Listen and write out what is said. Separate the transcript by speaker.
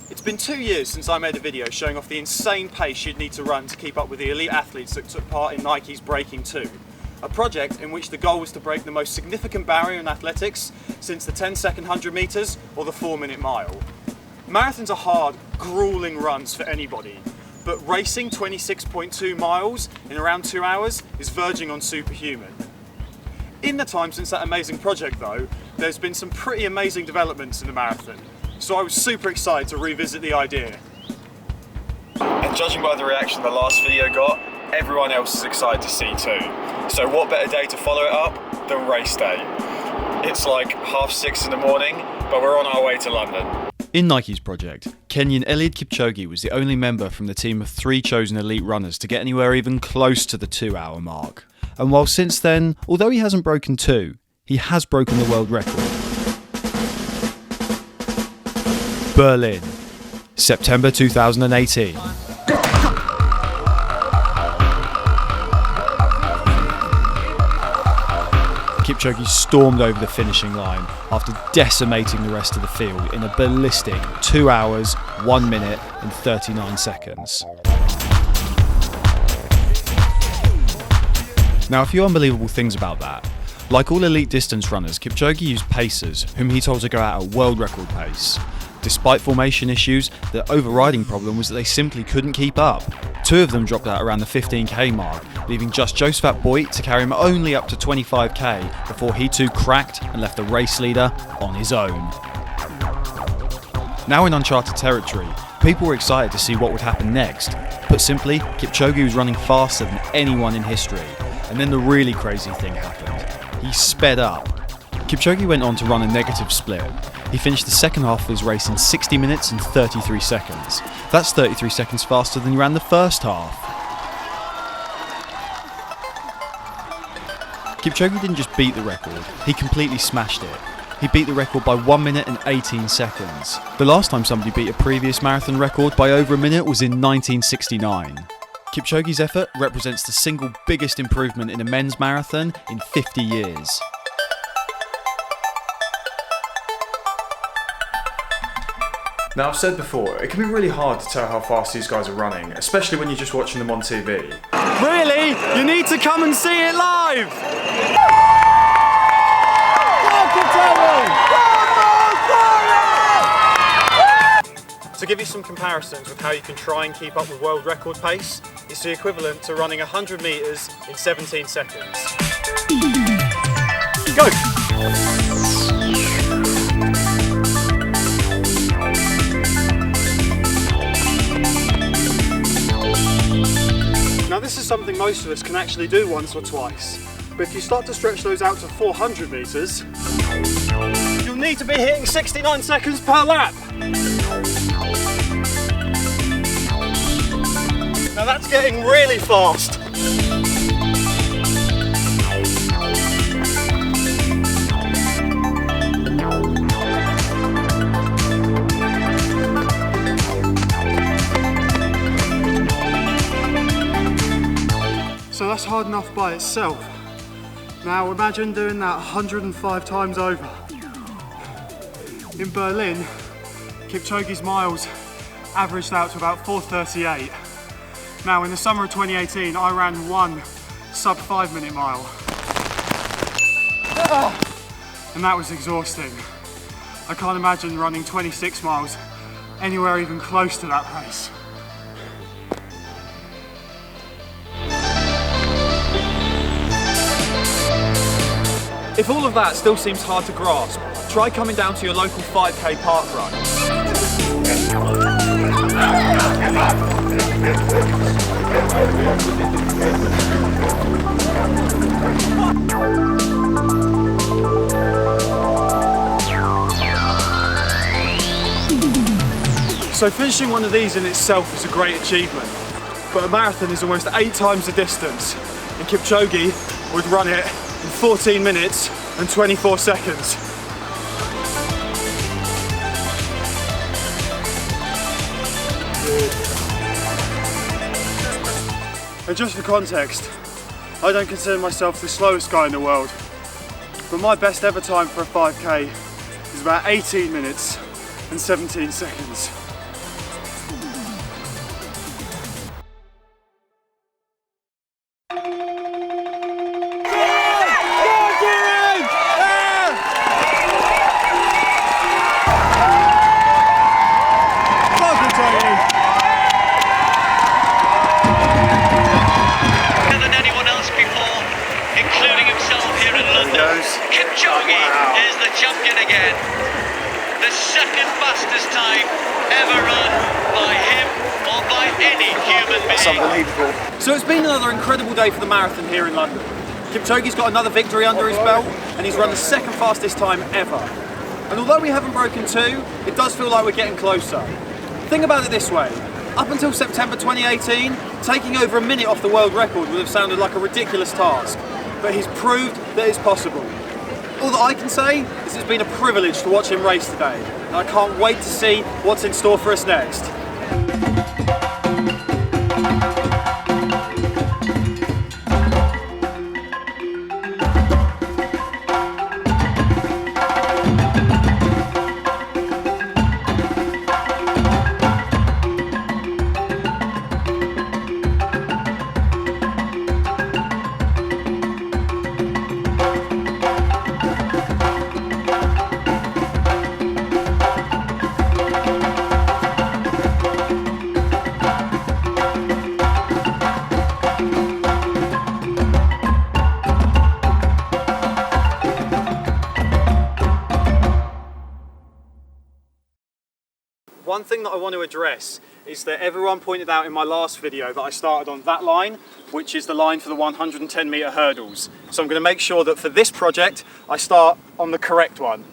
Speaker 1: It's been 2 years since I made a video showing off the insane pace you'd need to run to keep up with the elite athletes that took part in Nike's Breaking 2. A project in which the goal was to break the most significant barrier in athletics since the 10-second 100 metres or the 4-minute mile. Marathons are hard, gruelling runs for anybody, but racing 26.2 miles in around 2 hours is verging on superhuman. In the time since that amazing project though, there's been some pretty amazing developments in the marathon, so I was super excited to revisit the idea. And judging by the reaction the last video got, everyone else is excited to see too. So what better day to follow it up than race day? It's like 6:30 in the morning, but we're on our way to London.
Speaker 2: In Nike's project, Kenyan Eliud Kipchoge was the only member from the team of 3 chosen elite runners to get anywhere even close to the 2-hour mark. And while since then, although he hasn't broken 2, he has broken the world record. Berlin, September 2018. Kipchoge stormed over the finishing line after decimating the rest of the field in a ballistic 2 hours, 1 minute and 39 seconds. Now, a few unbelievable things about that. Like all elite distance runners, Kipchoge used pacers, whom he told to go at a world record pace. Despite formation issues, the overriding problem was that they simply couldn't keep up. 2 of them dropped out around the 15k mark, leaving just Josephat Boit to carry him only up to 25k before he too cracked and left the race leader on his own. Now in uncharted territory, people were excited to see what would happen next. Put simply, Kipchoge was running faster than anyone in history, and then the really crazy thing happened. He sped up. Kipchoge went on to run a negative split. He finished the second half of his race in 60 minutes and 33 seconds. That's 33 seconds faster than he ran the first half. Kipchoge didn't just beat the record, he completely smashed it. He beat the record by 1 minute and 18 seconds. The last time somebody beat a previous marathon record by over a minute was in 1969. Kipchoge's effort represents the single biggest improvement in a men's marathon in 50 years.
Speaker 1: Now, I've said before, it can be really hard to tell how fast these guys are running, especially when you're just watching them on TV. Really? You need to come and see it live! To give you some comparisons with how you can try and keep up with world record pace, it's the equivalent to running 100 metres in 17 seconds. Go! Now this is something most of us can actually do once or twice, but if you start to stretch those out to 400 metres, you'll need to be hitting 69 seconds per lap. Now that's getting really fast. So that's hard enough by itself. Now imagine doing that 105 times over. In Berlin, Kipchoge's miles averaged out to about 4:38. Now in the summer of 2018, I ran one sub 5-minute mile. And that was exhausting. I can't imagine running 26 miles anywhere even close to that pace. If all of that still seems hard to grasp, try coming down to your local 5k park run. So finishing one of these in itself is a great achievement, but a marathon is almost 8 times the distance, and Kipchoge would run it in 14 minutes and 24 seconds. And just for context, I don't consider myself the slowest guy in the world, but my best ever time for a 5k is about 18 minutes and 17 seconds.
Speaker 3: time ever run by him or by any human being.
Speaker 1: That's unbelievable. So it's been another incredible day for the marathon here in London. Kipchoge's got another victory under his belt, and he's run the second fastest time ever. And although we haven't broken 2, it does feel like we're getting closer. Think about it this way. Up until September 2018, taking over a minute off the world record would have sounded like a ridiculous task. But he's proved that it's possible. All that I can say is it's been a privilege to watch him race today, and I can't wait to see what's in store for us next. One thing that I want to address is that everyone pointed out in my last video that I started on that line, which is the line for the 110 metre hurdles. So I'm going to make sure that for this project, I start on the correct one.